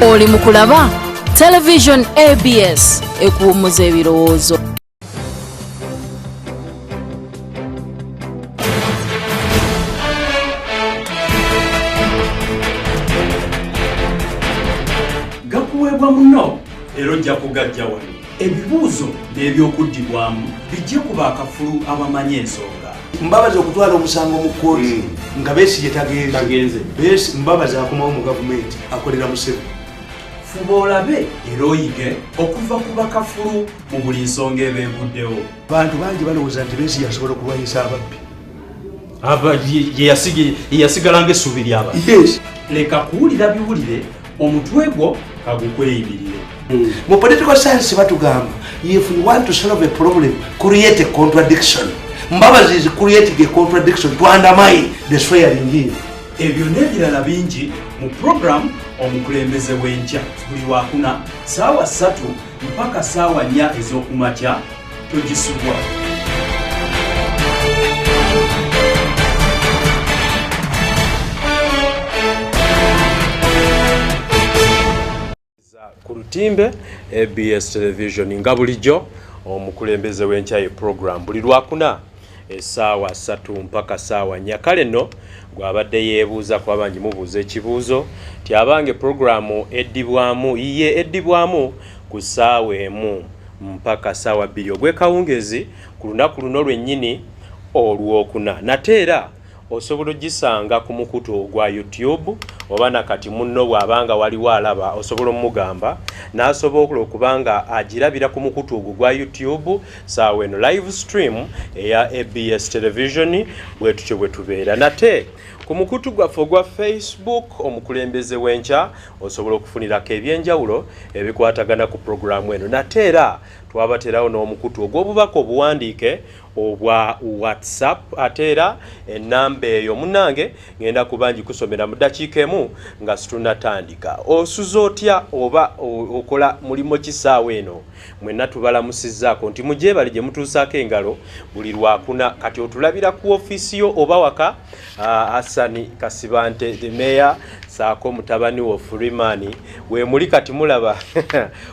Oli mukulaba Television ABS ekuwummuza ebirowoozo. Gakuweebwa muno era ojja kugajja wano. Ebibuuzo n'ebyokuddibwamu bijje ku baakafulu abamanyi ensonga. Mbabaza okutwala omusango mu kkooti nga Besigye tagenze. Mbabaza akomawo mu gavumenti akolera Museveni. Fuba olabe era oyige okuva ku bakafulu mu buli nsonga ebenguddewo. Abantu bangi balowooza nti Besigye asobola okulwanyisa ababbi. Yasigala ng'essuubi ly'ababbi. Yes. Leka kuwulira biwulire omutwe gwo kagukweyimiririre. Mu political science batugamba if you want to solve a problem create a contradiction. Mbabazi is creating a contradiction to undermine the swearing in. Ebyo n'ebirala bingi mu program omukulembeze w'enkya buli wakuna ssaawa 3 mpaka ssaawa 4 ez'okumakya togisubwa. Ku lutimbe ABS Television nga bulijjo omukulembeze w'enkya program buli lwakuna essaawa 3 mpaka ssaawa 4. Kale nno gwabadde yeebuuza ku abangi mubuuza ekibuuzo ti abange programu eddibwamu ku ssaawa 1 mpaka ssaawa 2 ogw'ekawungezi ku lunaku luno lwennyini olwokuna. Nate era osobola ogisanga ku mukutu gwa YouTube oba nakati munno bw'abanga waliwo alaba osobola omugamba n'asobola okubanga agirabira ku mukutu gwa YouTube saawa eno live stream eya ABS Television bwetutyo bwe tubeera. Nate ku mukutu gwaffe gwa Facebook omukulembeze w'enkya osobola okufunirako ebyenjawulo ebikwatagana ku programu eno. Nate era twabaterawo n'omukutu ogw'obubaka obuwandiike obwa WhatsApp ate era ennamba eyo munange ngenda kubangi kusomera mu ddakiika emu nga situnatandika. Osuza otya oba okola mulimo kisaawa eno mwenna tubalamusizzaako nti mugyebali gye mutuusaako engalo buli lwakuna kati otulabira ku ofiisi yo oba waka Hassan Kasibante the mayor saako mutabani wo Freeman we muli kati mulaba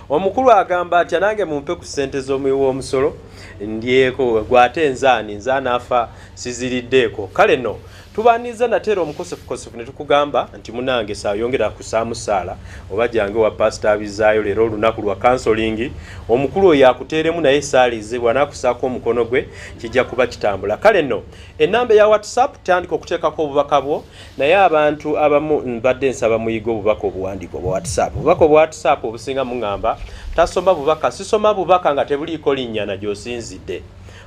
omukulu agamba atya nange mumpe ku ssente z'omuwi w'omusolo ndyeko gwate nzaana afa siziriddeeko. Kale no tubaniza natero omukosefu ne tukugamba nti munange saayongera kusaamusaala oba jange wa pastor abizaayo leero olunaku lwa counseling omukulu oyo akuteeremu naye saalizibwa nakusaako omukono gwe kijja kuba kitambula. Kale no ennamba ya WhatsApp tandika okuteekako obubaka bwo naye abantu abamu mbadde nsaba muyiga obubaka obuwandiiko bwa WhatsApp. Obubaka bwa WhatsApp obusinga mungamba tasoma bubaka sisoma bubaka nga tebuliiko linnya na gy'osinzidde.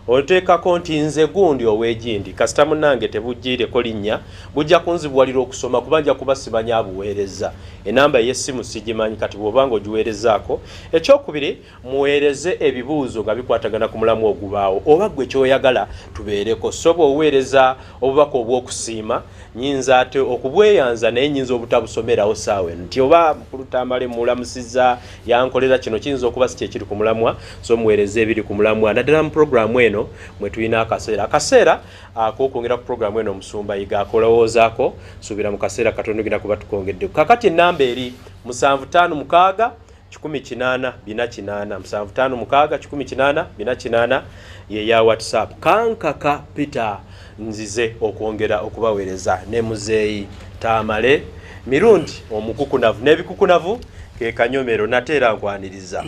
Oteekako nti nze gundi ow'egindi kasita munange tebuggiireko linnya bujja kunzibuwalira okusoma kuba nja kuba simanyi abuweereza. Enamba y'essimu sigimanyi kati bw'obanga ogiweerezaako. Ekyokubiri muweereze ebibuuzo nga bikwatagana ku mulamu ogubaawo oba gwe kyoyagala tubeereko. So bw'oweereza obubaka obw'okusiima nyinza ate okubweyanza naye nyinza obutabusomerawo saawa eno nti oba mukulu Tamale mulamusizza yankolera kino kiyinza okuba si kyekiri ku mulamwa so muweereze ebiri ku mulamwa. Naddala mu programu eno mwe tulina akaseera ak'okwongera ku programu eno omusumba yiga akolowoozaako suubira mu kaseera katono gina kuba tukongedde. Kakati ennamba eri 75 18 448 75 18 448 ye ya WhatsApp. Kankaka Peter nzize okwongera okubaweereza ne muzeeyi Tamale mirundi omukukunavu n'ebikukunavu ke kanyomero nateera nkwaniriza.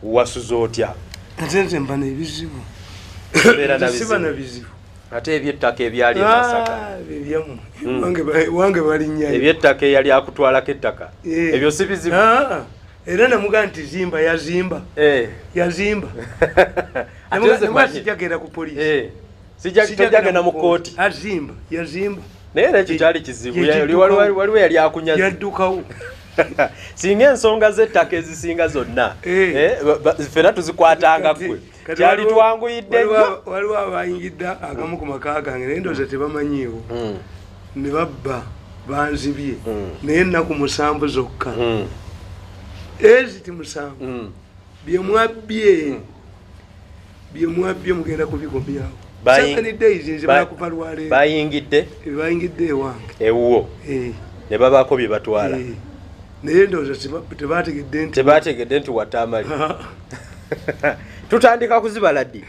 Wasuza otya? Nze mba n'ebizibu. Siba na bizibu. Ate ebyettaka ebyali Masaka. Ebyamu. Wange bali nnyayo. Ebyettaka yali akutwalako ettaka. Ebyo si bizibu. Era namuga nti zimba yazimba. Yazimba. Namuga sijagenda ku polisi. Sijagenda mu kooti. Azimba, yazimba. Naye ekyo kyali kizibu. Waliwo yali akunyaza. Yaddukawo. Singa ensonga z'ettaka ezisinga zonna ffenna tuzikwatanga ggwe kyali twanguyidde nnyo. Waliwo abayingidde agamu ku maka gange naye ndowooza tebamanyiiwo ne babba banzibye naye ennaku 7 zokka eziti 7 bye mwabbye mugenda kubikomyawo. Bayingidde ewange ewuwo ne babaako bye batwala. naye ndowooza tebategedde nti watamali tutandika kuzibala ddi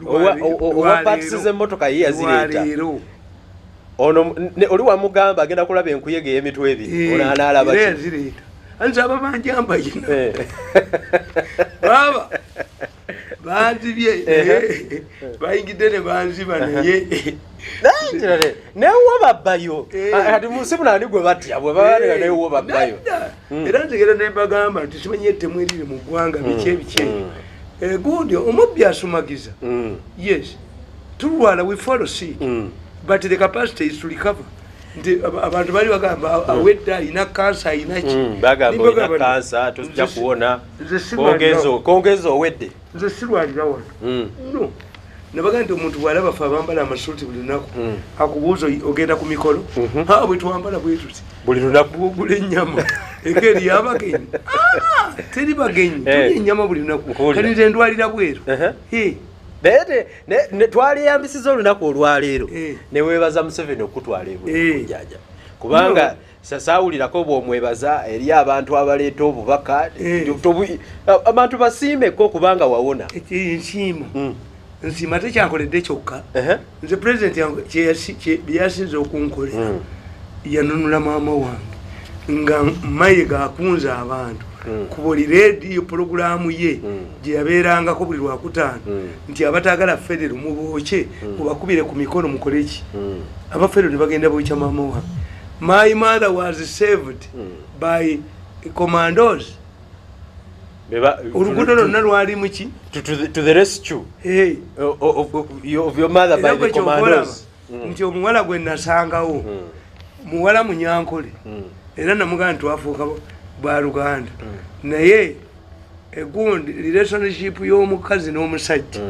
owa patisi z'emmotoka ye yazireeta ono oli wamugamba agenda kulaba enkuyege y'emitwe ebiri ono anaalaba yazireeta ansaba banjamba kino baba banzibye bayingidde ne banziba naye newo babbayo kati musimu nani gwe batya bwe babaneka newo babbayo era nzegera ne bagamba nti simanyi ettemu eriri mu ggwanga biki ebiki gundi omubbi asumagiza yes tulwala we follow sick but the capacity is to recover nti abantu bali bagamba awedde alina kansa ayinaki bagamba olina kansa tujja kuwona kongezo owedde nze sirwalira wano no nabaga nti omuntu bwalaba fe abambala amasuuti buli lunaku akubuuza ogenda ku mikolo bwe tuwambala bwetuti buli lunaku bugula ennyama eka eri yabagenyi teri bagenyi tulya ennyama buli lunaku kati nze ndwalira bweru twaliyambisiza olunaku olwaleero neweebaza Museveni okutwala ebwejaja kubanga sasaawulirako bw'omwebaza eri abantu abaleeta obubaka abantu basiimeko kubanga wawona nsiima tekyankoledde kyokka nze pulezidenti byeyasinze okunkolera yanunula maama wange nga mayiga akunze abantu ku buli reediyo pulogulaamu ye gye yabeerangako buli lwakutaano nti abataagala federo mubookye mubakubire ku mikono mukoleki abafedero ne bagenda bookya maama wange. My mother was saved by commandos. Urukundo lonna lwali muki to the rescue of your mother by the commandos. Nti omuwala gwe nasangawo muwala Munyankole era namugamba twafuuka bwa Luganda naye egundi relationship y'omukazi n'omusajja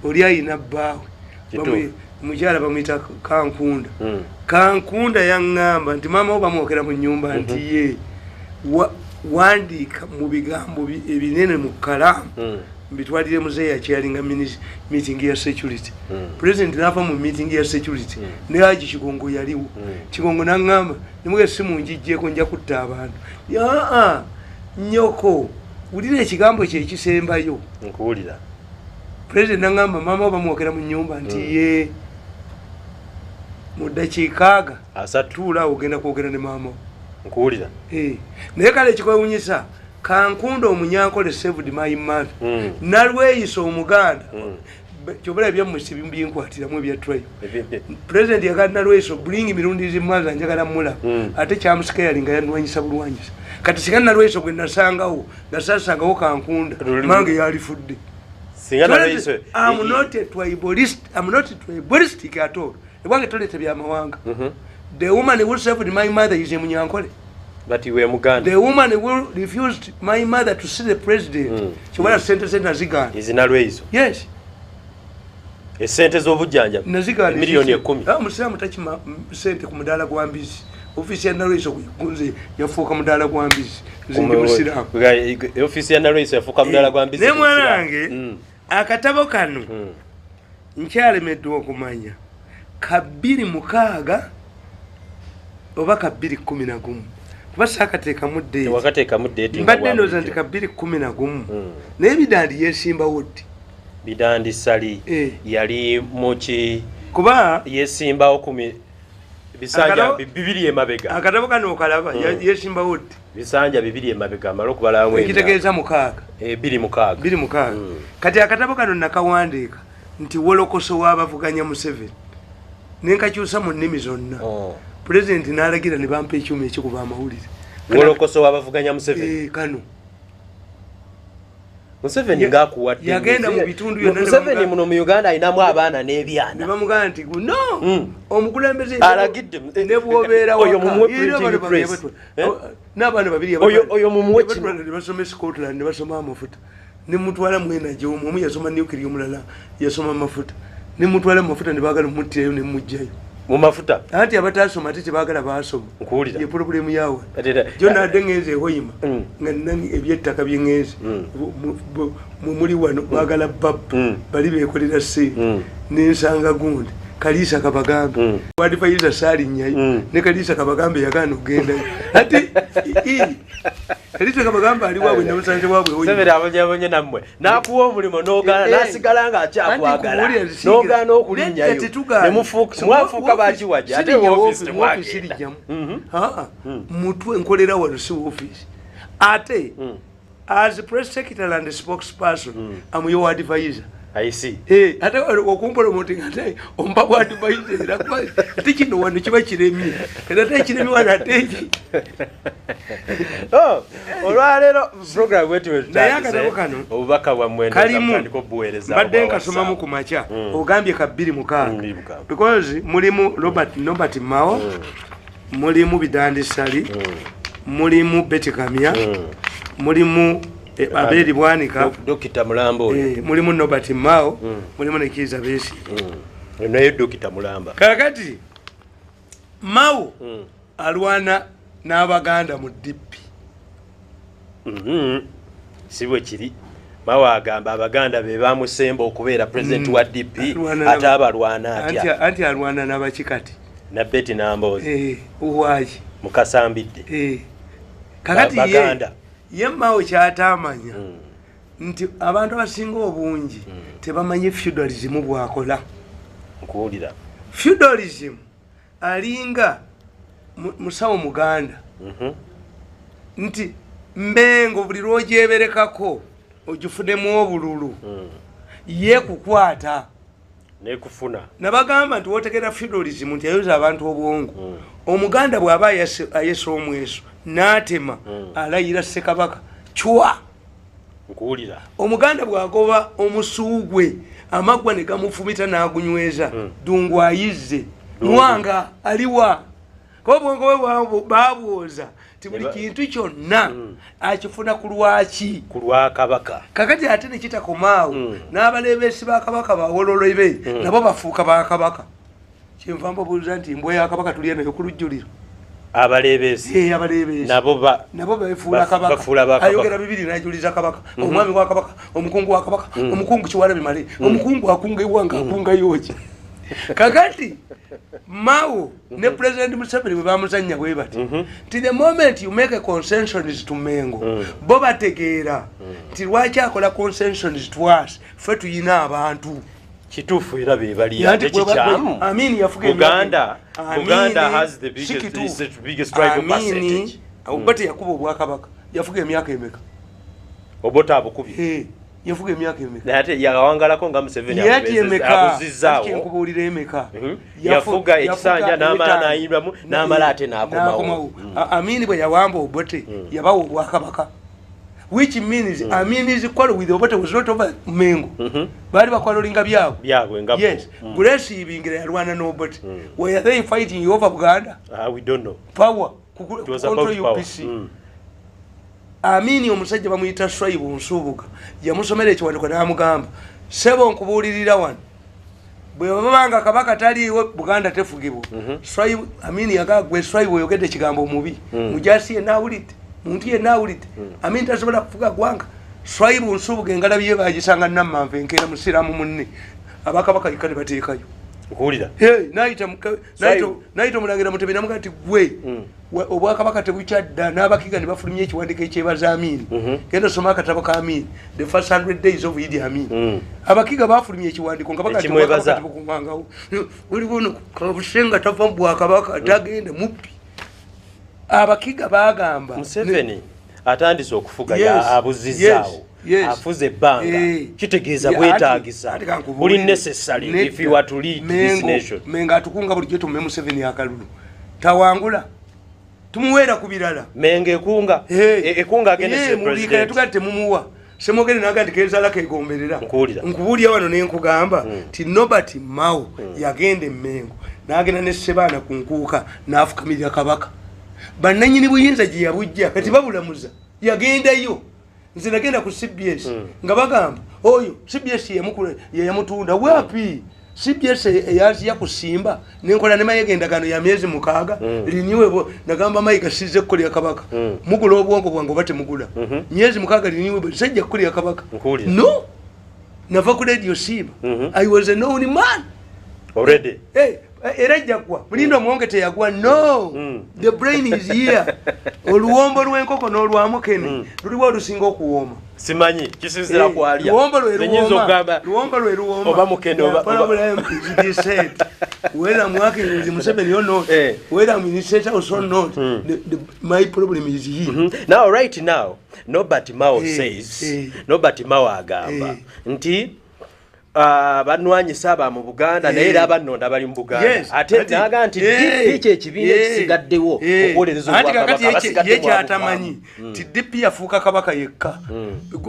oli ayina bbaawe mukyala bamuyita Kankunda. Kankunda yaŋŋamba nti maama wo bamwokera mu nnyumba nti ye wandiika mu bigambo ebinene mu kkalaamu mbitwalire muzeeyi akyalinga meeting ya security. President n'ava mu meeting ya security ne Haji Kigongo yaliwo. Kigongo n'aŋŋamba nimuge simu njijjeeko nja kutta abantu. Nnyoko wulira ekigambo kye ekisembayo. Nkuwulira. President n'aŋŋamba maama wo bamwokera mu nnyumba nti ye mu ddakiika aga tuula ogenda kwogera ne maama wo. Nkuwulira. Naye kale ekikwewunyisa Kankunda Omunyankole saved my mother. Nalweyisa Omuganda kyobala ebyammwe sibimbinkwatiramu ebya tribe. President yagamba Nalweyisa bring mirundi zimaza njagala mulaba ate kyamusikayalinga nga yanwanyisa bulwanyisa kati singa Nalweyisa gwe nasangawo nasasangawo Kankunda mange yalifudde. I'm not a tribalist. I'm not tribalistic at all. The woman who saved my mother is a Munyankole. But you were Muganda. The woman who refused my mother to see the president. She was sentenced Naziga. Is in Nalweyisa. Yes. A sentence of Ujanja. Naziga. Million Yakumi. Muslim touch my sent to Mudala Guambis. Official Nalweyisa Gunze, your folk Mudala Guambis. Official Nalweyisa for Kamdala Guambis. Nemuange. Akatabo kanu. Nkyale medduwa okumanya. 2:6 oba 2:11 kuba saakateekamu ddeeti wakateekamu ddeeti mbadde ndowooza nti 2:11 naye Bidandi yeesimbawo ddi Bidandi Sali yali muki kuba yeesimbawo bisanja 2 emabega akatabo kano okalaba yeesimbawo ddi bisanja 2 emabega amala okubalamu ekitegeeza 6 2:6 kati akatabo kano nakawandiika nti wolokoso w'abavuganya Museveni nenkakyusa mu nnimi zonna. President n'alagira ne bampa ekyuma ekikuba amawulire. Wolokoso w'abavuganya Museveni. Kano. Museveni ng'akuwadde. Yagenda mu bitundu byonna. Museveni muno mu Uganda ayinamu abaana n'ebyana. Ne bamugamba nti no. Omukulembeze alagidde ne bw'obeera oyo mumuwe printing press. N'abaana babiri oyo mumuwe kino. Ne basoma Scotland ne basoma amafuta. Ne mutwala mwena gye omu yasoma nuclear omulala yasoma amafuta. Ne mutwala mafuta ne bagala mutteyo ne mujjayo mu mafuta anti abatasoma ate tebagala basoma nkuwulira ye problem yawe jona adengeeze hoyima nga nani ebyettaka byengeeze muli wano bagala bab bali bekolera se nensanga gundi Kalisa Kabagambe wadifaiza sali nyayo ne Kalisa Kabagambe yagana ogenda ati Kalisa Kabagambe ali wawe namusanje wabwe oyo sebera abanyabonye namwe nakuwa omulimo nogana nasigala nga achakwagala nogana okulinyayo ne mwafuka bakiwaje ate office mwakiri mutwe nkolera wano si office ate as press secretary and spokesperson am your advisor. I see. Ate okumpolo muti ate ompabwa advisor akwa ate kino wano kiba kiremi ate kiremi wana ateji olwalero program wetu nakano obubaka bwa mwenda kandiko buwereza badde nkasoma mu kumacha ogambye ka 2 because mulimu Robert Mao mulimu Bidandi Sali mulimu Betty Kamya mulimu Abedi Bwanika Dr. Mulambo mulimu Robert Mao mulimu Nekiza Besi naye Dr. Mulamba kakati Mao alwana n'Abaganda mu DP siwe kiri Mao agamba Abaganda be bamusemba okubeera president wa DP ate abalwana atya anti alwana n'abakikati na Betty Nambozi uwaji mukasambidde kakati ye Mao kyatamanya nti abantu abasinga obungi tebamanyi feudalism bwakola nkuwulira feudalism alinga musawo Muganda nti Mbengo buli lwojeberekako ogifunemu obululu ye kukwata nekufuna nabagamba nti wotegera feudalism nti ayoza abantu obwongo Omuganda bw'aba ayesa omweso n'atema alayira Ssekabaka chwa nkuwulira Omuganda bw'agoba omusuugwe amagwa ne gamufumita n'agunyweza dungu ayizze Mwanga aliwa kobwongo we babwoza ti buli kintu kyonna akifuna ku lwaki ku lwa Kabaka kakati ate ne kitakomaawo n'abalebesi ba Kabaka bawololebe nabo bafuuka ba Kabaka kyenvambo buuza nti mbwe ya Kabaka tuliye nayo ku lujjuliro abalebesi nabo befuula Kabaka ayogera bibiri najuliza Kabaka omwami wa Kabaka omukungu wa Kabaka omukungu kiwala bimale omukungu akunga iwanga akunga yoki kakati Mao ne President Museveni bwe bamuzanya bwe bati ti the moment you make a concessions to Mengo bo bategeera ti lwaki akola concessions to us fe tuyina abantu kitufu era be bali ate kichamu Amini yafuge Uganda has the biggest tribal percentage Obota yakuba obwakabaka yafuga emyaka emeka Obota abukubi yafuga emyaka emeka ate yawangalako nga Museveni abuzizaawo nkubulira emeka yafuga ekisanja n'amala n'ayirwamu n'amala ate n'akomawo Amini bwe yawamba Obote yabawo obwakabaka which means Amini is equal with Obote was not over Mengo bali bakwalolinga byabwe ngapo yes Grace ibingira yalwana n'Obote were they fighting over Buganda we don't know power control UPC Amini omusajja bamuyita Swaibu Nsubuga yamusomera ekiwandiiko n'amugamba sebo nkubulirira wano bwe babanga Kabaka taliiwo Buganda tefugibwa Swaibu Amini yagagwe Swaibu oyogedde ekigambo omubi mujasi ye naawulidde muntu ye naawulidde Amini tasobola kufuga gwanga Swaibu Nsubuga engalabi ye bagisanga Nammanve enkeera musiraamu munne abakabaka yekka ne bateekayo nkuwulira naayita omulangira Mutebi namugaa ti gwe obwakabaka tebukyadda n'abakiga ne bafulumya ekiwandiiko ekyebaza Amini genda soma akatabo ka Amini the first 100 days of Idi Amin abakiga bafulumya ekiwandiiko nga bagatibukuŋŋangawo oliwo kabusenga tava mu bwakabaka tagenda mubbi abakiga bagamba Museveni atandise okufuga abuzizaawo afuze ebbanga kitegeeza bwetaagisa buli necessary if you are to lead this nation Menga atukunga bulijjo tumme Museveni akalulu tawangula tumuweera ku birala Menga ekunga agende president yatugadde mumuwa semogere nagandi kezala kegomberera nkubuulira wano nenkugamba ti Robert Mao yagenda Mengo nagenda ne Sebaana ku nkuuka n'afukamirira Kabaka bannanyini buyinza gye yabujja kati babulamuza yagendayo nze nagenda ku CBS nga bagamba oyo CBS yamutunda wapi CBS eyazi yakusimba nenkola ne mayegendagano ya myezi 6 liniwe nagamba mayiga size kukolya Kabaka mugula obwongo bwange bate mugula myezi 6 liniwe sajja kukolya Kabaka no nava ku radio Simba I was a known man already era jagwa mulindo mwonge teyagwa no the brain is here oluwombo lw'enkoko n'olwamukene luliwo olusinga okuwooma simanyi kisizira kwalya luwombo lwe luwomba oba mukene problem is this said whether I'm working with Museveni or not whether I'm in the state house or not my problem is here now right now nobody Mao says nobody Mao agamba nti banwanyisa aba mu Buganda naye era abannonda bali mu Buganda ate naga nti DP ekibiina ekisigaddewo okuwolereza obwakabaka ye kyatamanyi ti DP yafuuka kabaka yekka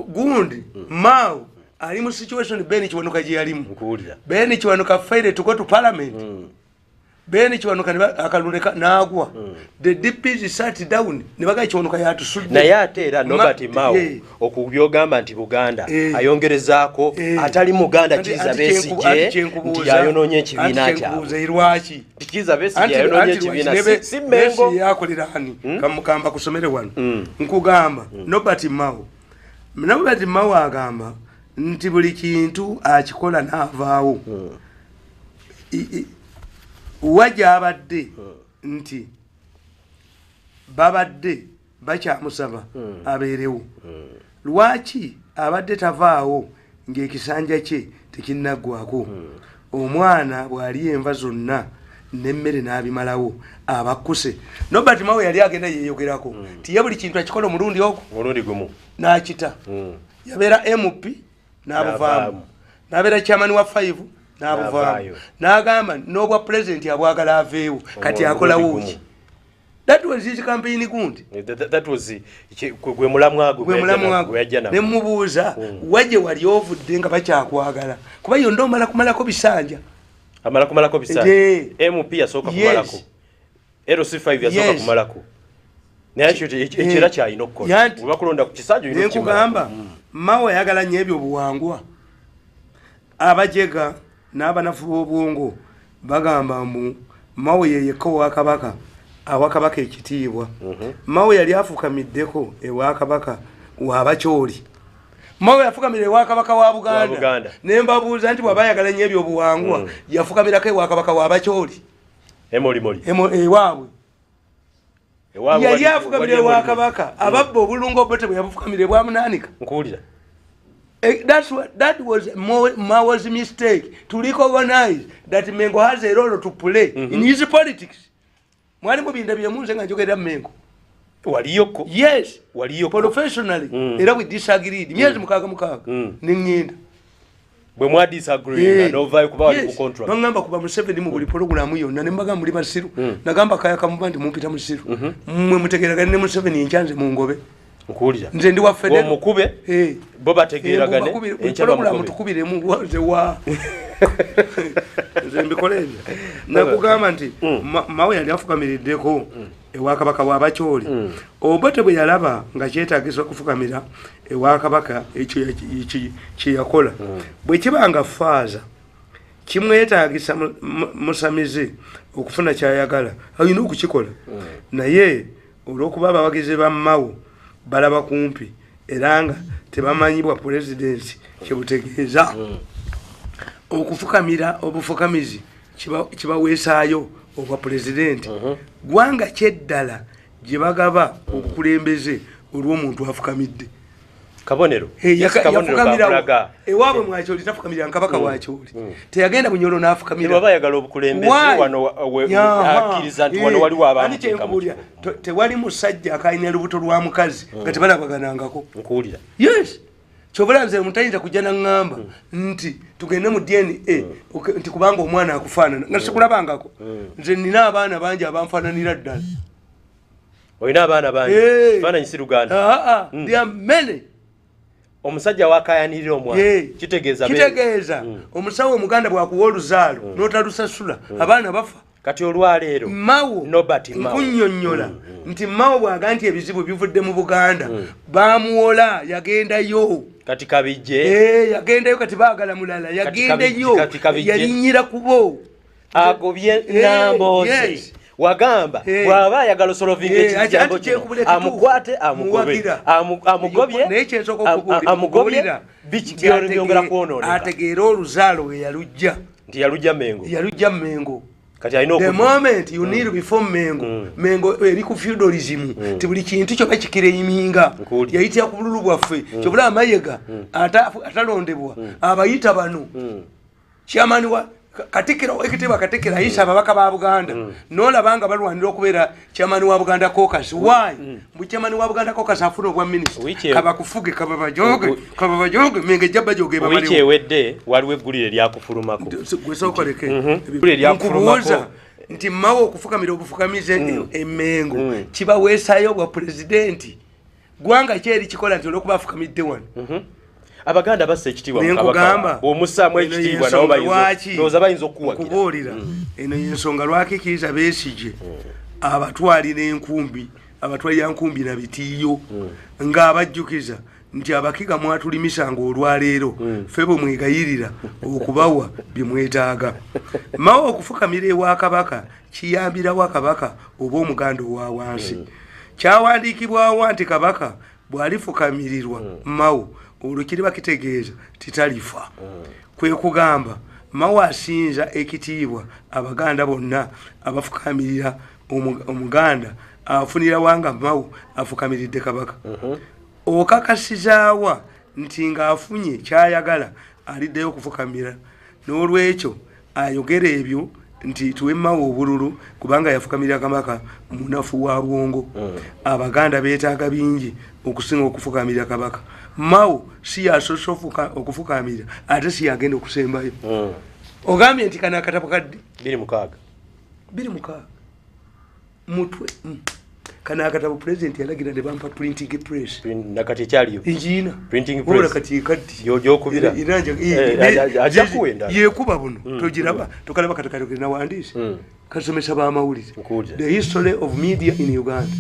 gundi Mao ali mu situation Ben Kiwanuka gye yalimu Ben Kiwanuka failed to go to parliament Ben Kiwanuka akaluleka naagwa the DPs sat down ne baga Kiwanuka yatusudde naye ate era Nobert Mao okubyogamba nti Buganda ayongerezaako atali Muganda Kiza Besigye nti yayonoonye ekibiina kyabwe lwaki Kiza Besigye yayonoonye ekibiina si Mengo yakolera hani kamukamba kusomere wano nkugamba Nobert Mao agamba nti buli kintu akikola n'avaawo wajja abadde nti babadde bakyamusaba abeerewo lwaki abadde tavaawo ng'ekisanja kye tekinnaggwako omwana bw'ali enva zonna n'emmere n'abimalawo abakkuse Nobert Mao yali agenda yeeyogerako tiye buli kintu akikola omulundi ogwo mulundi gumu n'akita yabeera MP n'abuvaamu n'abeera chairman wa 5 n'abuvaamu n'agamba n'obwa president abwagala aveewo kati akolawo ki that was his campaign gundi that was gwe mulamwago ne mubuuza waje wali ovudde nga bakyakwagala kuba yo ndo omala kumalako bisanja amala kumalako bisanja MP yasooka kumalako LC5 yasooka kumalako naye ekira kyalina okukola obakulonda ku kisanja nekugamba Mao yagala nnyo ebyo obuwangwa abajega n'abanafu b'obwongo bagamba mbu Mao yeyekka owakabaka awakabaka ekitiibwa Mao yali afukamiddeko ewakabaka waabakyoli Mao yafukamira ewakabaka wa Buganda ne mbabuuza nti bw'aba yagala nnyo ebyo obuwangwa yafukamirako ewakabaka waabakyoli ewaabwe yali afukamira ewakabaka ababba obulungu obote bwe yabufukamira bwamunaanika nkuwulira that was Mao's mistake to recognize that Mengo has a role to play in his politics. Mwali mubinda byemunze nga njogera Mengo. Waliyoko. Yes. Waliyoko. Professionally. Era we disagreed. Myezi mukaga. Ningenda. Bwe mwa disagree na ovayo kuba wali ku contract. Ngamba kuba Museveni mu buli program yonna ne mbaga muri basiru. Nagamba kaya kamubandi mumpita musiru. Mmwe mutegeragane ne Museveni enchanze mu ngobe. Nkuwulira nze ndi wa federo omukube bo bategeeragane enkyaba mutukubire mu waze wa nze mbikoleebya nakugamba nti Mao yali afukamiddeko ewakabaka w'abakyoli obote bwe yalaba nga kyetaagisa okufukamira ewakabaka ekyo kyeyakola bwe kibanga faaza kimwetaagisa musamize okufuna kyayagala alina okukikola naye olw'okuba abawagizi ba Mao balaba kumpi era nga tebamanyibwa pulezidenti kyebutegeeza okufukamira obufukamizi kibaweesaayo obwa pulezidenti gwanga kyeddala gye bagaba obukulembeze olw'omuntu afukamidde kabonero yafukamirawo ewaabwe mwakyoli tafukamirira nkabaka wakyoli teyagenda bunyolo n'afukamira baba yagala obukulembeze wano akkiriza nti wano waliwo abantu tewali musajja akayina lubuto lwa mukazi nga tebalabaganangako nkuwulira yes kyobula nze mutayinza kujja naŋŋamba nti tugende mu DNA nti kubanga omwana akufaanana nga sikulabangako nze nina abaana bangi abanfaananira ddala olina abaana bangi faananyi si Luganda there are many omusajja wakayanirira omwana kitegeeza omusawo omuganda bwakuwa oluzaalo n'otalusasula abaana bafa kati olwaleero Mao nkunnyonnyola nti Mao bwaga nti ebizibu bivudde mu Buganda bamuwola yagendayo kati kabijje yagendayo kati baagala mulala yagendayo yalinyira kubo agobye Nambooze wagamba bw'aba ayagala osolovinga ekigambo kino amukwate amugobye byongera kwonooneka ategeera oluzaalo we yalujja nti yalujja Mengo kati alina the moment you need before Mengo eri ku feudalism ti buli kintu kyo bakikire yiminga yayitya ku bululu bwaffe kyo bula amayega atalondebwa abayita bano chairman wa Katikiro ekitiba Katikira Aisha babaka ba Buganda nola banga balwanira okubeera chairman wa Buganda Caucus why mu chairman wa Buganda Caucus afuna obwa minister kaba kufuge kaba bajoge menge jabba joge babali wiche wedde waliwe eggulire lyakufulumako gwesokoleke eggulire lyakufulumako nti mawo okufukamira obufukamize emengo kiba wesayo bwa president gwanga kyeri kikola nti olwokuba afukamidde wano Abaganda basse ekitibwa mukabaka omusamu ekitibwa nabo bayinza okuwagira kubuulira eno yensonga lwakikiriza Besigye abatwalira enkumbi abatwalira nkumbi na bitiyo ng'abajjukiza nti abakiga mwatulimisanga olwaleero febo mwegayirira okubawa bye mwetaaga mawo okufukamira ewa kabaka kiyambira wa kabaka oba omuganda owa wansi kyawandiikibwawo nti kabaka bw'alifukamirirwa mawo olukiri bakitegeeza titalifa kwe kugamba mawo asinza ekitiibwa abaganda bonna abafukamirira omuganda afunira wanga mawo afukamiridde kabaka okakasizaawa nti ng'afunye kyayagala aliddeyo okufukamira n'olwekyo ayogera ebyo nti tuwe mawo obululu kubanga yafukamirira kabaka munafu wa bwongo abaganda beetaaga bingi okusinga okufukamirira kabaka mawo si yasosofuka okufukamira ate si yagenda okusembayo ogambye nti kana akatabo kadde 26 mutwe kana akatabo president yalagira ne bampa printing press nakati kyaliyo injina printing press ola kati kaddi yojokubira iranja ajakuwenda yekuba buno togiraba tokalaba katakalo na wandisi kasomesa ba mawulire the history of media in Uganda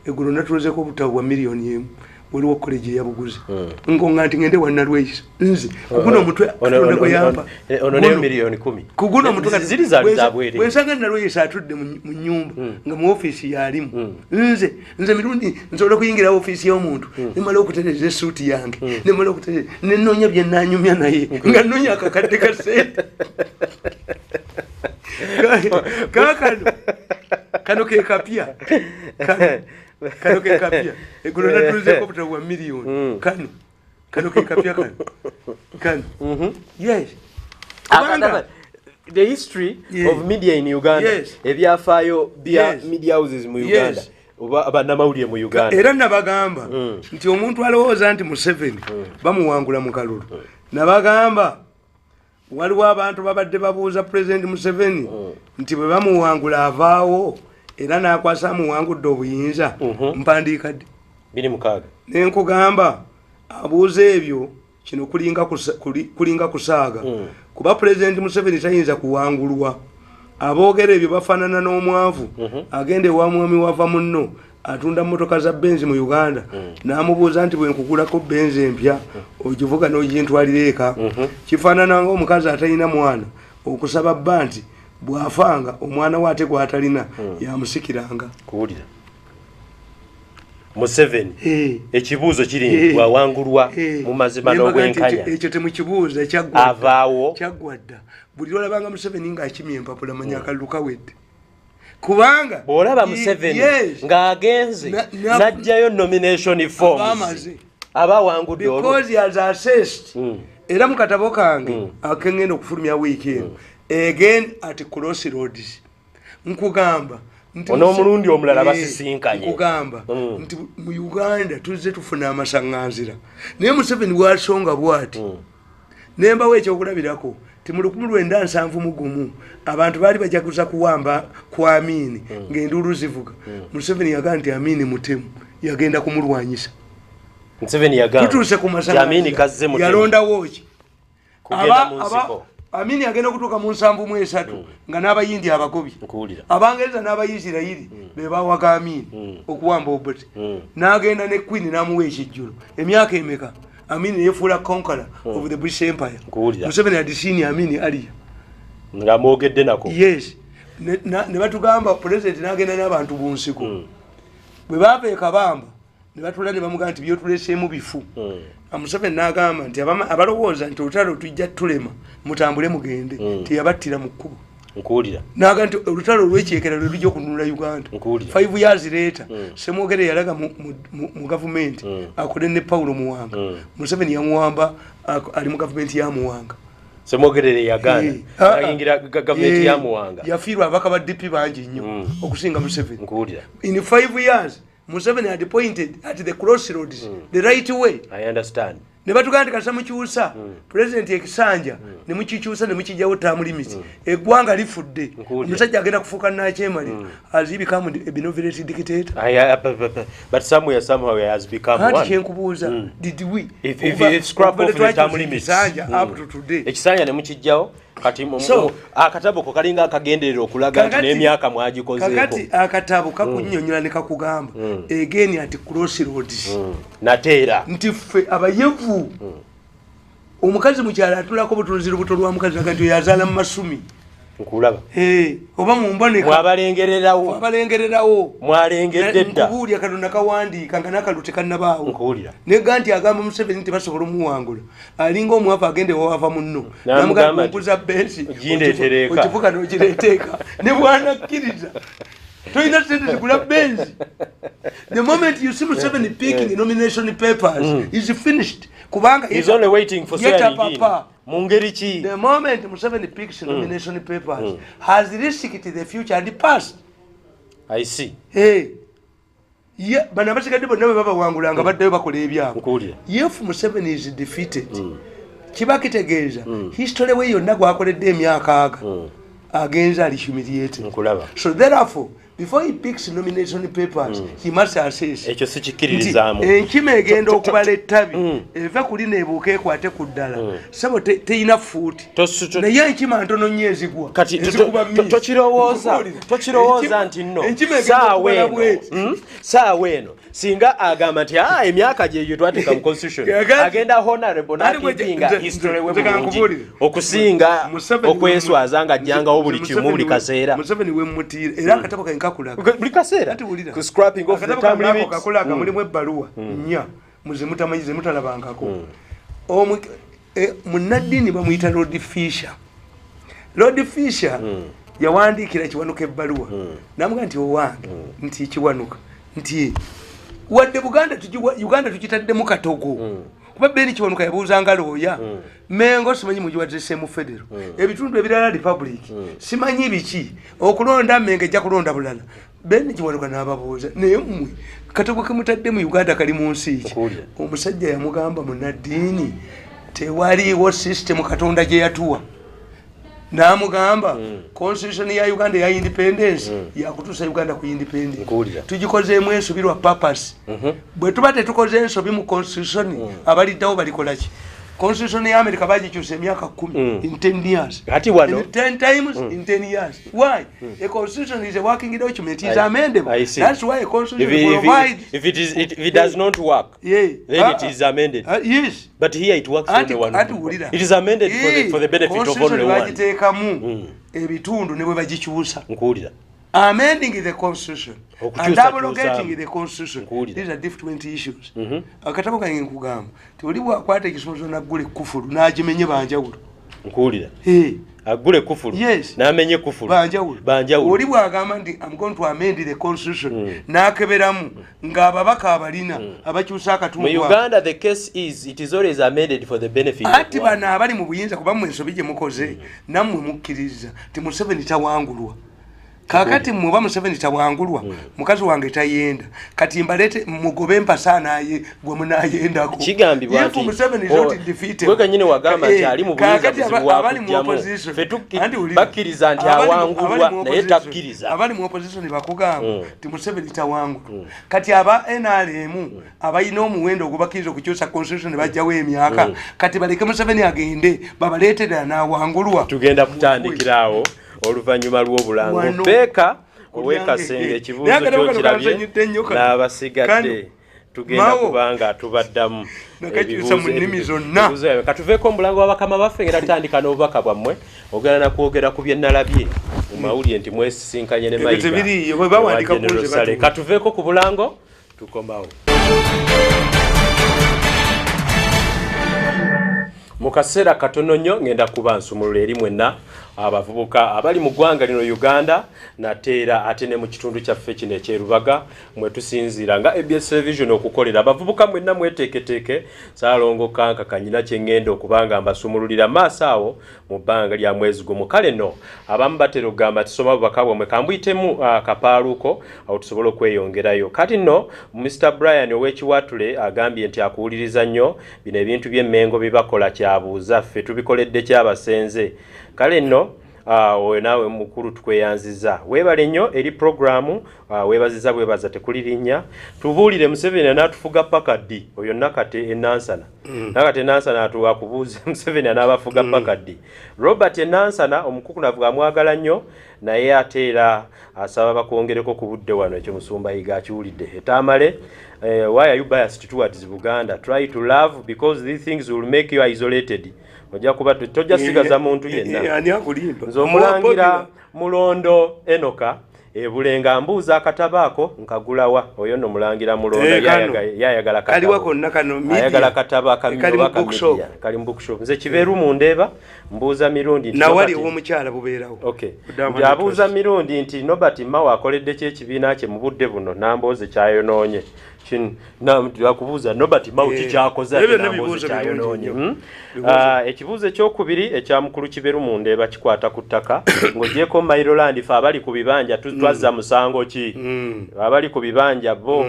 eguro natuze ko butawa million yemu waliwo college ya buguzi ngonga nti ngende wana Lweisa nzi kuguno mutwe katonda ko yamba ono ne million 10 kuguno mutwe zili za bwere wensanga na Lweisa atudde mu nyumba nga mu office yalimu nze mirundi nzola kuyingira office y'omuntu nimala okutereza suit yange nimala okutereza nenonya bye nanyumya naye nga nonya akakadde ka sente kano ke kapia kano ke kapia eguro natuze ko butawa million kano ke kapia kano yes the history of media in Uganda ebyafayo bya media houses mu Uganda oba abanamawulire mu Uganda era nabagamba nti omuntu alowooza nti Museveni bamuwangula mu kalulu nabagamba waliwo abantu babadde babuuza president Museveni nti bwe bamuwangula avaawo era n'akwasa muwangudde obuyinza mpandiika ddi 26 nenkugamba abuuza ebyo kino kulinga kusaaga kuba president Museveni tayinza kuwangulwa aboogera ebyo bafaanana n'omwavu agenda ewa mwami wava munno atunda motoka za benzi mu Uganda n'amubuuza nti bwe nkugulako benzi empya ogivuga n'ogintwalira eka kifaanana ng'omukazi atalina mwana okusaba bba nti bwafanga omwana wate gwatalina yamusikiranga kuwulira Museveni ekibuuzo kiri bwawangulwa mu mazima n'obwenkanya ekyo temukibuuza kyaggwadda buli lwolabanga Museveni ng'akimya empapula manya akalulu kawedde kubanga olaba Museveni ng'agenze n'ajjayo nomination forms abawangudde because he has assessed era mu katabo kange akengenda okufulumya weekend again at crossroads nkugamba ono omulundi omulala basisinkanye nkugamba nti mu Uganda tuzze tufuna amasanganzira naye Museveni bwasonga bwati nembawo ekyokulabirako ti mu 1971 abantu baali bajaguza kuwamba kwa Amini ng'enduulu zivuga Museveni yagaa nti Amini mutemu yagenda kumulwanyisa Museveni yagaa tutuuse ku masanganzira yalondawo ki kugenda mu nsiko Amini agenda kutuuka mu 73 nga n'abayindi abagobi abangereza n'abayisirayiri be bawaga Amini okuwamba Obote n'agenda ne Queen n'amuwa ekijjulo emyaka emeka Amini yefuula conqueror of the British Empire Museveni had seen Amini aliya nga mwogedde nako yes ne batugamba president n'agenda n'abantu bu nsiko bwe baava e Kabamba ne batula ne bamugamba nti byotuleseemu bifu Museveni n'agamba nti abalowooza nti olutalo tujja tulema mutambule mugende teyabattira mu kkubo nkuwulira naga nti olutalo olw'ekyekera lwe lujja okununula Uganda 5 years later Ssemwogere yalaga mu gavumenti akole ne Paulo Muwanga Museveni yamuwamba ali mu gavumenti ya Muwanga Ssemwogere yagana ayingira gavumenti ya Muwanga yafiirwa abaka ba DP bangi nnyo okusinga Museveni nkuwulira in 5 years Museveni had pointed at the crossroads the right way. I understand. Ne batuganda kasa mukyusa president ekisanja ne mukikyusa ne mukijjawo term limits eggwanga lifudde omusajja agenda kufuuka Nachemali has he become a benevolent dictator. But somehow he has become one. Kyenkubuuza did we if scrap off the term limits up to today ekisanja ne mukijjawo kati akatabo ko kalinga akagenderera okulaga nti n'emyaka mwagikozeeko kakati akatabo kakunnyonnyola ne kakugamba again at crossroads nateera nti ffe abayevu omukazi mukyala atulako butunzira buto lwa mukazi nagati yazaala mu masumi nkulaba oba mumboneka mwabalengererawo mwalengedde dda nkubuulya Katonda kawandiika nga nakalute kannabaawo nkuwulira negga nti agamba Museveni nti basobola omuwangula alinga omwavu agende wawava munno namugamba nkuza bensi okifuka n'okireeteeka ne bwanakkiriza toyina sente zigula benzi. The moment you see Museveni picking nomination papers is finished kubanga he's only waiting for swearing mungeri ki the moment Museveni picks nomination papers has risked the future and the past. I see. Bana basigadde bonna baba wangulanga baddeyo bakola ebyabo. If Museveni is defeated kiba kitegeeza history we yonna gwakoledde emyaka agenza ali humiliated. So therefore before he picks nomination papers he must assess ekyo sikikiririzaamu enkima egenda okubala ettabi eva kuli neebuuka ekwate ku ddala sabo teyina fuuti naye enkima ntono nnyo ezigwa kati tokirowooza nti nno saawa eno singa agamba nti emyaka gyeyo twateeka mu constitution agenda honorable nakipinga history we bulungi okusinga okweswaza nga ajjangawo buli kimu buli kaseera Museveni we mutiira era akatabo kankakulaga buli kaseera ku scrapping of the term limits kakulaga mulimu ebbaluwa nnya muzimutamanyize mutalabangako munnaddiini bamuyita Lord Fisher. Lord Fisher yawandiikira Kiwanuka ebbaluwa namuga nti owange nti Kiwanuka nti wadde Uganda tukitaddemu katogo kuba Beni Kiwanuka yabuuzanga looya Mengo simanyi mugiwadde mu federal ebitundu ebirala republic simanyi biki okulonda Menge ejja kulonda bulala Beni Kiwanuka n'ababuuza naye mmwe katogo kemutadde mu Uganda kali mu nsi ki omusajja yamugamba munnaddiini tewaliiwo system Katonda gye yatuwa namugamba constitution ya Uganda ya independence yakutuusa Uganda ku independence tugikozeemu ensobi lwa purpose bwe tuba tetukoze ensobi mu constitution abaliddawo balikola ki constitution ya America bagikyusa emyaka 10 in 10 years kati wano 10 times in 10 years why a constitution is a working document is amendable. That's why a constitution provides if it does not work then it is amended yes but here it works only one it is amended for the benefit of only one bagiteekamu ebitundu ne bwe bagikyusa nkuwulira amending the constitution and abrogating the constitution. These are different issues. Akatabo kange nkugamba toli bwakwata ekisozo naggula ekkufulu n'agimenye banjawulo nkuwulira agule kufuru n'amenye kufuru banjawulo oli bwagamba nti I'm going to amend the constitution n'akeberamu ng'ababaka abalina abakyusa akatundu mu Uganda the case is it is always amended for the benefit of ati bano abali mu buyinza kuba mu ensobi gye mukoze nammwe mukkiriza ti Museveni tawangulwa kakati muba Museveni tawangulwa mukazi wange tayenda kati mbalete mugobe empasa naye gwe munayendako kigambibwa nti Museveni is not defeated gwe kanyine wagamba nti ali mu buyinza buzibu abali mu opposition bakiriza nti awangulwa naye takkiriza abali mu opposition bakugamba ti Museveni tawangulwa kati aba NRM abayina omuwendo ogubakiriza okukyusa constitution bajjawo emyaka kati baleke Museveni agende babaleetera n'awangulwa tugenda kutandikirawo oluvannyuma lw'obulango Beeka ow'ekasenge ekibuuzo kyokirabye n'abasigadde tugenda kubanga tubaddamu ebibuuzo katuveeko omulango w'abakama baffe era tutandika n'obubaka bwammwe ogenda nakwogera ku bye nnalabye mu mawulire nti mwesisinkanye ne Mayiga katuveeko ku bulango tukomawo. Mukasera katono nnyo ngenda kuba nsumulula eri mwenna abavubuka abali mu ggwanga lino Uganda nateera ate ne mu kitundu kyaffe kino ekyerubaga mwe tusinziira nga ABS Television okukolera abavubuka mwenna mweteeketeeke saalongoka nkakanyina kye ngenda okubanga mbasumululira maaso awo mu bbanga lya mwezi gumu. Kale no abamu batera okugamba tusoma bubaka bwamwe kambuyitemu akapaaluuko awo tusobole okweyongerayo. Kati nno Mr. Brian ow'ekiwatule agambye nti akuwuliriza nnyo bino ebintu by'emmengo bibakola kyabuuza ffe tubikoledde kyabasenze. Kale nno owe nawe mukulu tukweyanziza weebale nnyo eri programu weebaziza bwebaza tekuli linnya tubuulire Museveni n'atufuga paka ddi oyo Nakate Enansana Nakate Enansana atuwakubuuze Museveni n'abafuga paka ddi. Robert Enansana omukukunavu amwagala nnyo naye ate era asaba bakwongereko ku budde wano ekyo Musumba Yiga akiwulidde etamale. Why are you biased towards Buganda? Try to love because these things will make you isolated. Ojja kuba tojja sigaza muntu yenna. Ani akulimba? Nzomulangira Mulondo Enoka ebulenga mbuuza akatabaako nkagulawa oyo nno mulangira Mulondo yayagala kataba. Kaliwa konna kano media. Ayagala kataba kamiro media. Kali mu bookshop. Nze kibeeru mu Ndeeba mbuuza mirundi na wali omukyala bubeerawo. Okay. Yabuuza mirundi nti Nobert Mao akoledde kye ekibiina kye mu budde buno nambooze kyayonoonye. Yakubuuza Nobert Mao kikyakoze nambooze kyayonoonye. Ekibuuzo ekyokubiri ekya mukulu kibeeru mu Ndeeba kikwata ku ttaka ng'ogyeko Mairoland fe abali ku bibanja twazza musango ki abali ku bibanja bo.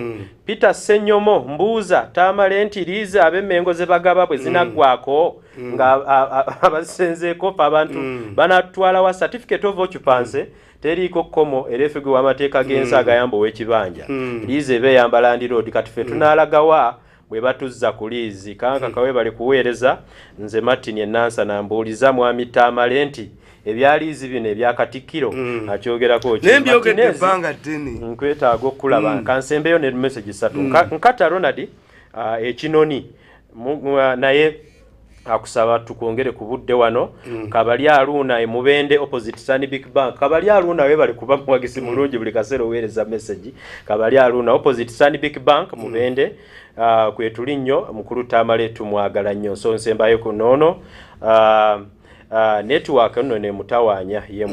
Peter Senyomo mbuuza taamale nti liiza ab'emmengo ze bagaba bwe zinaggwako nga abasenzeeko fe abantu banatwala wa certificate of occupancy teriko komo erefegwe w'amateeka g'ensi agayamba ow'ekibanja liiza ebeeyamba Land Road kati ffe tunaalagawa bwe batuzza ku liizi kanka kawe bali kuweereza nze Martin Enansana mbuuliza mwami taamale nti ebyaliizi bino ebyakatikkiro akyogerako nembyogedde ebbanga ddene nkwetaaga okulaba kansembeyo ne message 3 nkata Ronald ekinoni naye akusaba tukwongere ku budde wano Kabali Aruna Mubende opposite Stanbic Bank. Kabali Aruna we bali kuba mwagisi mulungi buli kaseera oweereza message. Kabali Aruna opposite Stanbic Bank Mubende kwetuli nnyo mukulu taamale tumwagala nnyo so nsembayo kunono network nno ne mutawaanya ye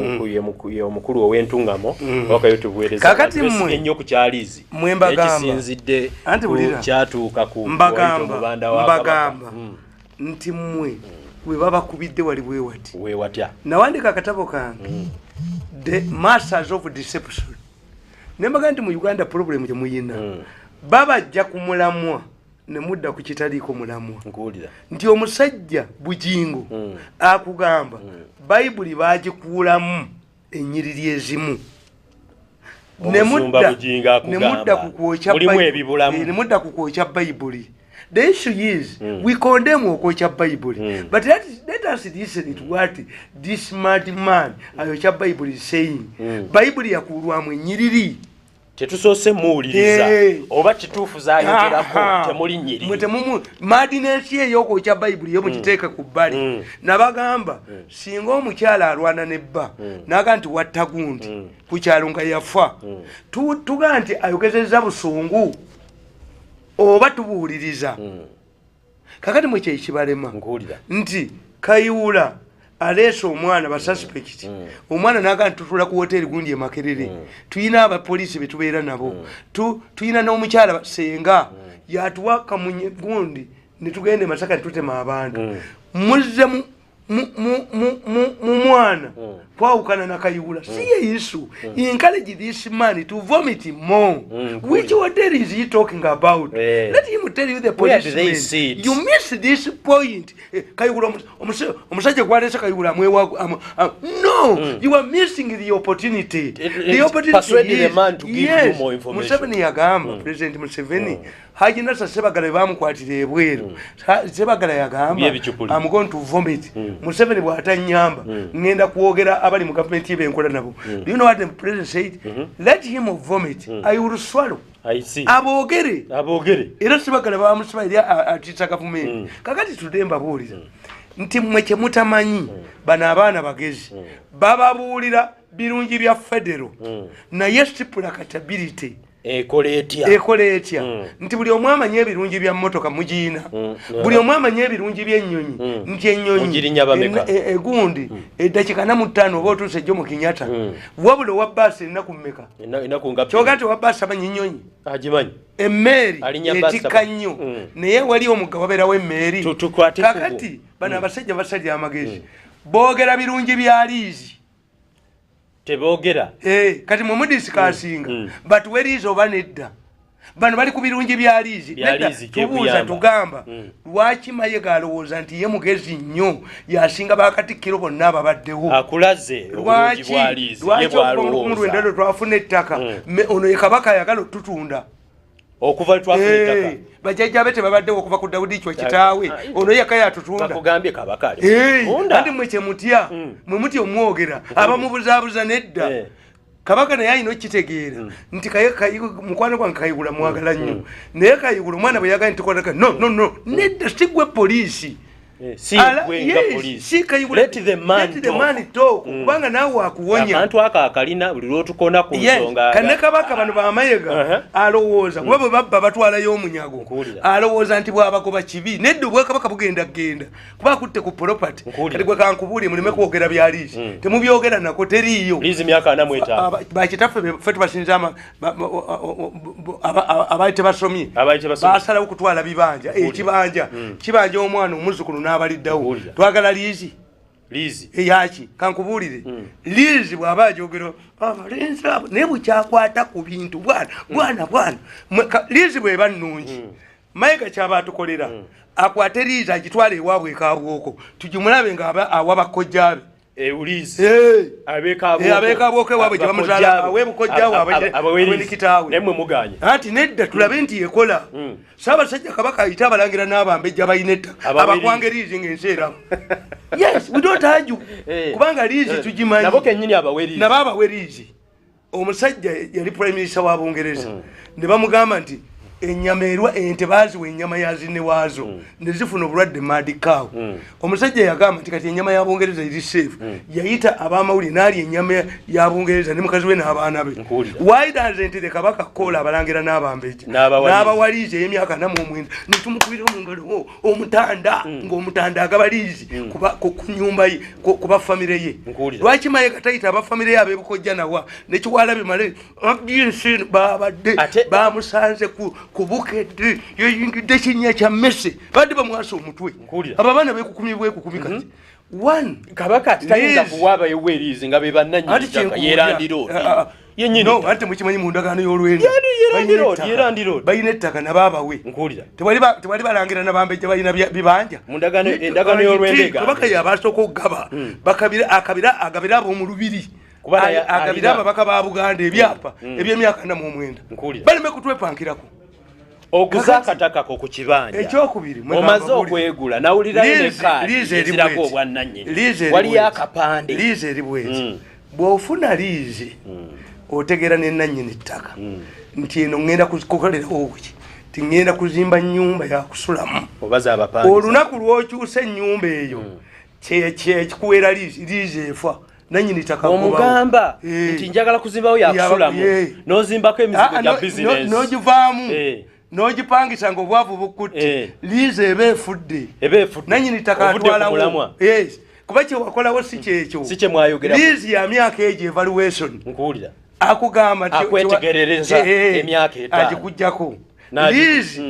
omukulu ow'entungamo wakayo tubuweereza kakati mmwe ennyo ku kyaliizi ekisinzidde kyatuuka ku mubanda mbagamba nti mmwe we babakubidde wali bwe watya nawandika akatabo kange the masters of deception nembaga nti mu Uganda problem gye muyina babajja kumulamwa ne mudda ku kitaliiko mulamwa nti omusajja Bujingo akugamba Bayibuli bagikuulamu ennyiriri ezimu ne mudda kukwokya Bayibuli. The issue is we condemn okwokya Bayibuli but let us listen to what this smart man ayokya Bayibuli is saying. Bayibuli yakuulwamu ennyiriri tetusoose muwuliriza oba kituufu zaayogerako temuli nnyiriri madinesi ey'okwokya Bayibuli yo mukiteeka ku bbali nabagamba singa omukyala alwana nebba naga nti watta gundi ku kyalo nga yafa tuga nti ayogezezza busungu oba tubuuliriza kakati mwe kyekibalema nti Kayihura aleese omwana basuspect omwana naga ntutula ku hoteli gundi Makerere tuyina abapoliisi betubeera nabo tuyina n'omukyala Senga yatuwa kamunye gundi netugende Masaka netutema abantu muzze mu mwana twawukana na Kayihura see issue encourage this man to vomit more which hotel is he talking about let him tell you the policeman you miss this point Kayihura omusajja gwalesa Kayihura mwewa no you are missing the opportunity persuading the man to give you more information. Museveni yagamba President Museveni hajina Sebagala bamukwatira ebweru Sebagala yagamba I'm going to vomit Museveni bw'atanyamba ngenda kuwogera abali mu government yibe enkola nabo. Do you know what the president said? Let him vomit. I will swallow. I see. Abogere. Era Sebagala bamuswaire atitsa government. Kakati tudemba buulira. Nti mmwe kye mutamanyi bana abaana bagezi bababuulira birungi bya federal naye stipula accountability ekola etya nti buli omu amanyi ebirungi bya mmotoka mugiina buli omu amanyi ebirungi by'ennyonyi nti ennyonyi egundi eddakika 45 oba otuuse ejjo mu Kinyata wabula owa baasi ennaku mmeka kyoga nti owa baasi amanyi nnyonyi emmeeri etikka nnyo naye wali omugga wabeerawo emmeeri kakati bano abasajja basalira amagezi boogera birungi bya liizi teboogera kati mumudisikasinga batuwe liizi oba nedda bano bali ku birungi bya liizi tubuuza tugamba lwaki Mayiga alowooza nti ye mugezi nnyo yasinga bakatikkiro bonna ababaddewo akulaze obulungi bwa liizi ye bwalowooza twafuna ettaka ono ye kabaka ayagala otutunda okuva twafuna ettaka bajjajja be tebabaddewo okuva ku Dawudi kyo kitaawe ono yekka yatutunda bakugambye kabaka kandi mwe kyemutya mwe mutya omwogera abamubuzaabuza nedda kabaka naye alina okitegeera nti mukwano gwange Kayihura mwagala nnyo naye Kayihura omwana bwe yagala ntikonaka no nedda sigwe poliisi kubanga naawe akuwonya akantu ako akalina buli lwotukona ku nsonga kane kabaka bano bamayiga alowooza kuba bwe babba batwalayo omunyago alowooza nti bwabagoba kibi nedda obwakabaka bugenda kuba akutte ku property kati gwe kankubuulye muleme kwogera bya liizi temubyogera nako teriiyo liizi myaka 45 bakitaffe ffe tubasinza abaali tebasomye basalawo kutwala bibanja kibanja omwana omuzukulu n'abaliddawo twagala liizi eyaki kankubuulire liizi bw'aba ajogera abalenzi abo naye bukyakwata ku bintu bwana liizi bw'eba nnungi Mayiga kyaba atukolera akwate liizi agitwala ewaabwe ekaabwoko tugimulabe nga awa bakojjaabe eulizi abekabwoke ewaabwe gye bamuzaala awe bukojjaawe abawenikitaawe nemwe muganye anti nedda tulabe nti yekola Ssaabasajja Kabaka ayite abalangira n'abambejja balina ettaka abakwange liizi ng'ensi eramu yes we don't argue kubanga liizi tugimanyi nabo kennyini abawe liizi omusajja yali prime minister wa Bungereza ne bamugamba nti ennyama erwa ente baaziwa ennyama yazine waazo ne zifuna obulwadde mad cow omusajja yagamba nti kati ennyama ya Bungereza eri safe yayita abamawuli n'ali ennyama ya Bungereza ne mukazi we n'abaana be why doesn't the Kabaka kola abalangira n'abambejja n'abawaliizi ey'emyaka 49 ne tumukubira omungalo omutanda ng'omutanda agabaliizi ku nnyumba ye kuba famire ye lwaki Mayiga tayita abafamire ye ab'ebukojja nawa ne Kiwalabi Male abyinsi babadde bamusanze kubukedde yeyingidde kinnya kya Messi badde bamwasa omutwe ababaana bekukumibwekukumi kati Kabaka tayinza kuwaaba eweriizi nga be bannannyini ttaka yerandiroodi yenyini ate mukimanyi mu ndagaano y'olweri balina ettaka nabaabawe tewali balangira nabambejja balina bibanja mu ndagaano y'olwendega Kabaka yabasooka okugaba akabira agabira ab'omu lubiri agabira ababaka ba Buganda ebyapa eby'emyaka 49 baleme kutwepankirako okuza akatakako ku kibanja ekyokubiri omaze okwegula nawulirayo nekaali ezirako obwannannyini waliyo akapande liizi eri bwezi bw'ofuna liizi otegeera n'ennannyini ttaka nti eno ŋŋenda kukolerawo ki tiŋŋenda kuzimba nnyumba yakusulamu olunaku lw'okyusa ennyumba eyo kikuweera liizi efa nanyini ttaka omugamba nti njagala kuzimbawo yakusulamu n'ozimbako emizigo gya bizinesi n'ogivaamu n'ogipangisa ng'obwavu bukutte liizi eba efudde nanyini ttaka atwalawo kuba kyewakolawo si kyekyo liizi ya myaka egyo evaluation akugamba akwetegerereza emyaka agikugjako liizi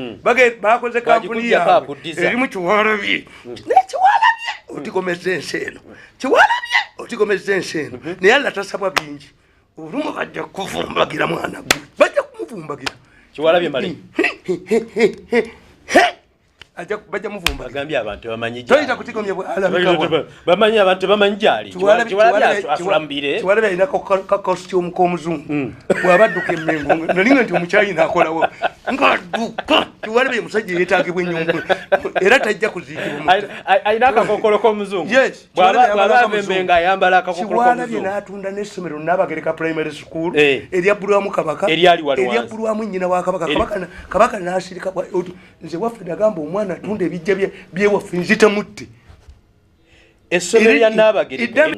bakoze kampuni yaabwe erimu Kiwalabye nekiwalabye otigomeza ensi eno Kiwalabye otigomeza ensi eno naye alla tasabwa bingi olumu bajja kuvumbagira mwana gwe bajja kumuvumbagira Kiwalabye mali bajja muvumbagira agambye abantu bamanyi toyita kutigomya bamanyi abantu bamanyi gyali Kiwalabye afulambire Kiwalabye alina costume k'omuzungu bw'abadduka emmengo nalinga nti omukyayina akolawo ng'adduka Kiwalabye musajja yeetaagibwa ennyungu era tajja kuziikibwa alina akakokolo k'omuzungu bw'aba avembenga ayambala akakokolo k'omuzungu Kiwalabye n'atunda n'essomero Nnabagereka primary school eryabbulwamu Kabaka eryabbulwamu nnyina wa Kabaka n'asirika nze waffe nagamba omwana atunda ebijja byewaffe nzitamutte essomero lya Nnabagereka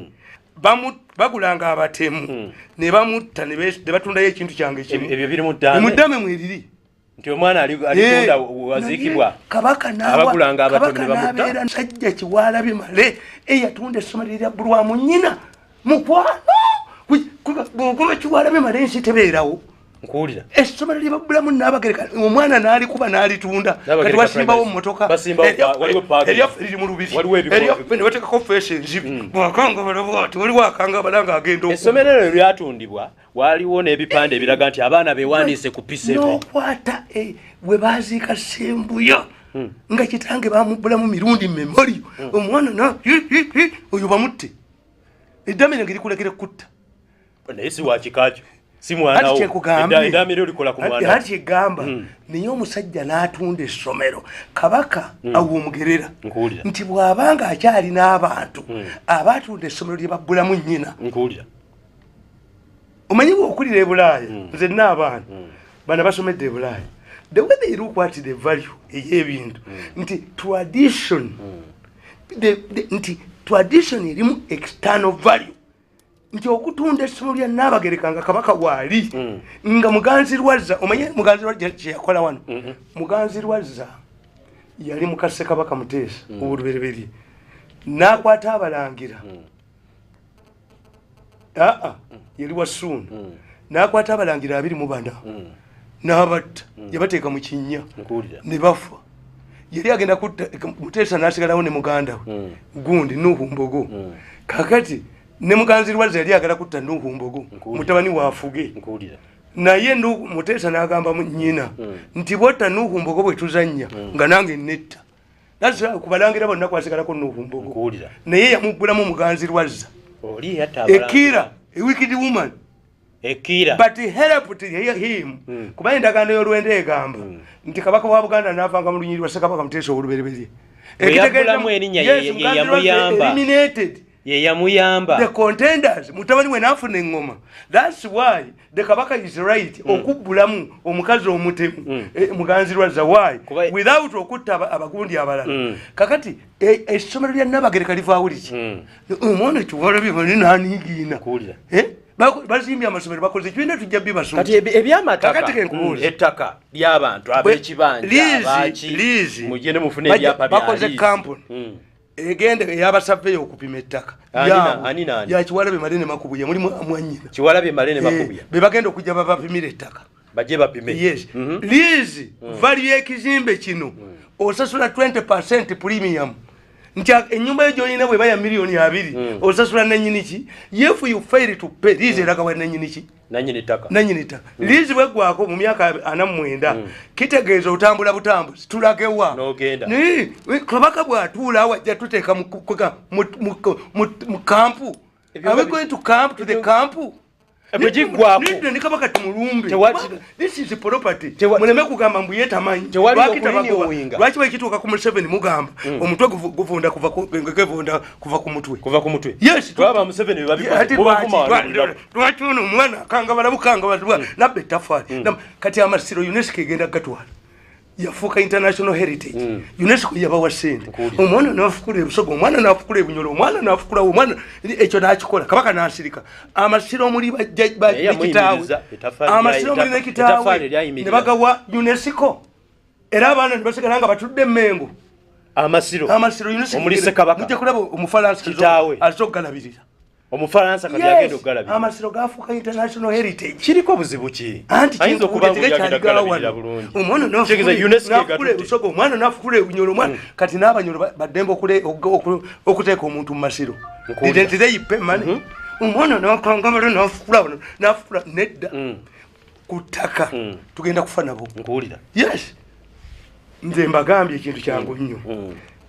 bagulanga abatemu ne bamutta ne batundayo ekintu kyange kimu ebyo biri mu ddame muddame mwiriri nti omwana alitunda wazikibwa kabaka abagulanga abatemu ne bamutta n'abeera musajja Kiwalabye Male eyatunda essomero erya Bulwamu nnyina mukwano kuba Kiwalabye Male ensi tebeerawo nkuwulira essomero lye babbulamu n'Abagereka omwana n'alikuba n'alitunda kati basimbawo mmotoka eryaffe liri mu lubiri eryaffe ne bateekako feesi enzibi bwakangabala bwati waliwo akangabala ng'agenda essomero eryo lyatundibwa waliwo n'ebipande ebiraga nti abaana beewandiise ku P7 n'okwata bwe baaziika Ssembuyo nga kitange bamubbulamu mirundi memoriyo omwana oyo bamutte eddame lyange likulagire kutta naye si wakikakyo si mwana eddaamiro likola ku mwana ati egamba naye omusajja n'atunda essomero kabaka awumugerera nti bw'abanga akyali n'abantu abaatunda essomero lye babbulamu nnyina omanyi bw'okulira e Bulaaya nze n'abaana bana basomedde e Bulaaya the way they look at the value ey'ebintu nti tradition erimu external value nti okutunda essomero lya Nnaabagereka nga kabaka waali nga Muganzirwazza omanye Muganzirwazza kyeyakola wano Muganzirwazza yali mukase kabaka Muteesa obulubereberye n'akwata abalangira yali Wassuuna n'akwata abalangira 24 n'abatta yabateeka mu kinnya ne bafa yali agenda kutta Muteesa n'asigalawo ne muganda we gundi Nuhu Mbogo kakati ne Muganzirwazza yali agala kutta Nuhu Mbogo mutabani wa Afuge naye Muteesa n'agamba nnyina nti bw'otta Nuhu Mbogo bwe tuzannya nga nange netta kubalangira bonna kwasigalako Nuhu Mbogo naye yamubbulamu Muganzirwazza Ekira a wicked woman but he helped him kuba endagaano y'olwenda egamba nti kabaka wa Buganda n'avanga mu lunyiriri lwa Ssekabaka Muteesa olubereberye yabulamu erinnya ye yamuyamba the contenders mutabani we n'afuna engoma that's why the kabaka is right okubbulamu omukazi omutemu Muganzirwazza why without okutta abagundi abalala kakati essomero lya Nnaabagereka livaawo liki omwana Kiwalabye Male n'aniigiina bazimbye amasomero bakoze kibiina tujja bibasoma kati ebyamataka ettaka ly'abantu ab'ekibanja abaki mugende mufune ebyapa bya bakoze kampuni egende ey'abasaveyo okupima ettaka ya Kiwalabye Male ne Makubuya mulimu Mwanyina Kiwalabye Male ne Makubuya be bagenda okujja babapimira ettaka bajje bapime yes lizi value y'ekizimbe kino osasula 20% premium nti ennyumba yo gy'olina bwe baya $2,000,000 osasula nannyini ki if you fail to pay lizi eraga wa nannyini ki nannyini ttaka lizi bweggwako mu myaka 49 kitegeeza otambula butambuzi tulagewa kabaka bw'atuula wajja tuteeka mu kampu are we going to camp to the camp ni kabaka tumulumbe this is property muleme kugamba mbu yetamanyi lwaki bwekituuka ku 7 mugamba omutwe guvunda kuva ku mutwe yes twaba mu 7 lwaki ono omwana akangabala bukangabazibwa nabba ettaffaali kati amasiro UNESCO egenda gatwala yafuuka international heritage UNESCO yabawa ssente omwana n'afukula ebusogo omwana n'afukula ebunyolo omwana n'afukula omwana ekyo n'akikola kabaka n'asirika amasiro omuli bakitaawe amasiro omuli n'ekitaawe ne bagawa UNESCO era abaana ne basigala nga batudde Mmengo amasiro UNESCO omuli Ssekabaka mujja kulaba Omufalansa kitaawe azze okugalabirira Omufalansa kati agenda okugalabirira amasiro gafuuka international heritage kiriko buzibu ki ayinza okuba ngu yagenda okugalabirira bulungi omwana n'afukula ebusogo omwana n'afukula ebunyolo omwana kati n'abanyolo baddembe okuteeka omuntu mu masiro didn't they pay money omwana n'akangabala n'afukula nedda ku ttaka tugenda kufa nabo yes nze mbagambye ekintu kyangu nnyo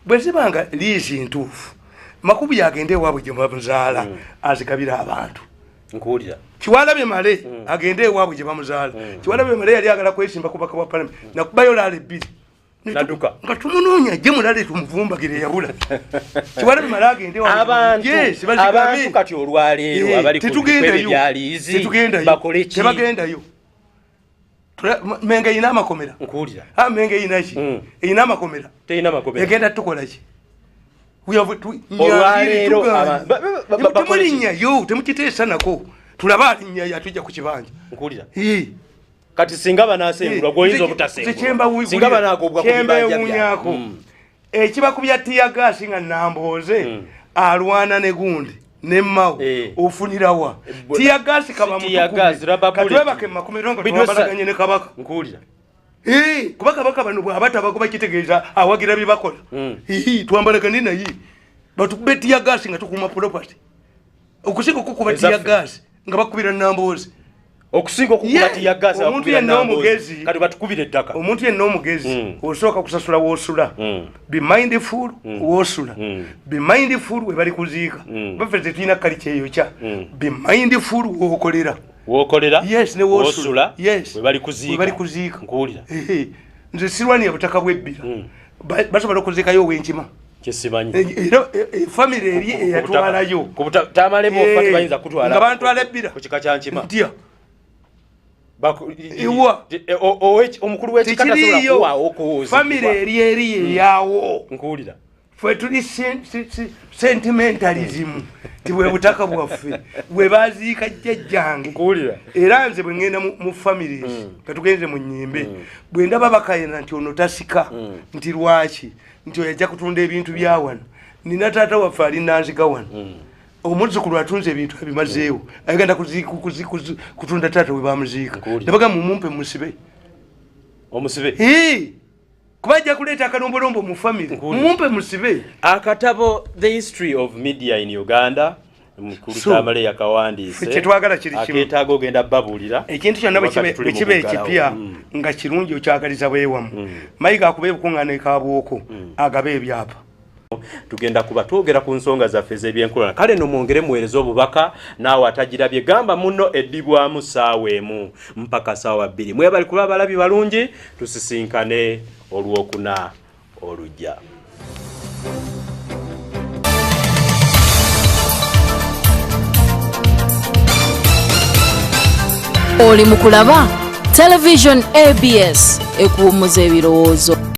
bwe zibanga liizi ntuufu Makubuya agende ewaabwe gye bamuzaala azigabira abantu Kiwalabye Male agende ewaabwe gye bamuzaala Kiwalabye Male yali agala kwesimba ku baka bwa Parliament nakubayo laala ebbiri naduka nga tumunoonya gye mulale tumuvumbagire yabula Kiwalabye Male agende abantu kati olwaleero abali ku byaliizi bakole ki tebagendayo Menge ina amakomera nkuwulira Menge ina ki ina amakomera teyina makomera egenda tukola ki olwaleero temulinnya yo temukiteesa nako tulaba alinnya yatujja ku kibanja nkulira kati singa banasengulwa gwoyinza obutasengulwasinga banagobwa kyembewuunyako ekibakubya tiyagasi nga Nambooze alwana ne gundi nemmawo ofunirawa tiyagasi kaba mutukatwebake mu 10 twabalaganye ne kabaka nkulira kuba kabaka bano bwabata bakuba kitegeeza awagira byebakola twambalagane naye batukube tiyagasi nga tukuma property okusinga okukuba tiyagasi nga bakubira Nambooze okusinga okukuba tiyagasi omuntu yenna omugezi kati batukubira ettaka omuntu yenna omugezi osooka kusasula woosula be mindful woosula be mindful we bali kuziika baffe tetulina kalica eyo kya be mindful wookolera yes ne woosula yes we bali kuziika nkuwulira nze sirwaniya butaka bwebbira basobola okuziikayo ow'enkima kyesimanyi famire eri eyatwalayo tamalemu ofa tebayinza kutwala nga bantwala ebbira ku kika kya nkima ntya omukulu w'ekika tasobola kuwaawo okuwuuzibwa famire eri eyaawo nkuwulira ffe tuli sentimentalism tibwe butaka bwaffe bwe baziika jjajjange era nze bwe ngenda mu families katugenze mu nnyimbe bwe ndaba bakayena nti ono tasika nti lwaki nti oyajja kutunda ebintu bya wano nina taata waffe ali nanziga wano omuzzukulu atunze ebintu ebimazeewo agenda kutunda taata we bamuziika nebaga mumumpe musibe kuba ajja kuleeta akalombolombo mu family mumpe musibe akatabo The History of Media in Uganda mukulu Tamale yakawandiise kyetwagala kiri kimu akeetaaga ogenda babuulira ekintu kyonna bwe kiba ekipya nga kirungi okyagaliza bwewamu mayiga akuba ebukuŋŋaana ekabwoko agaba ebyapa tugenda kuba twogera ku nsonga zaffe ez'ebyenkulana kale no mwongere muweereza obubaka naawe atagirabye gamba muno eddibwamu ssaawa emu mpaka ssaawa 2 mwebali kuba abalabi balungi tusisinkane olwokuna olujja. Oli mu kulaba Television ABS ekuwummuza ebirowoozo.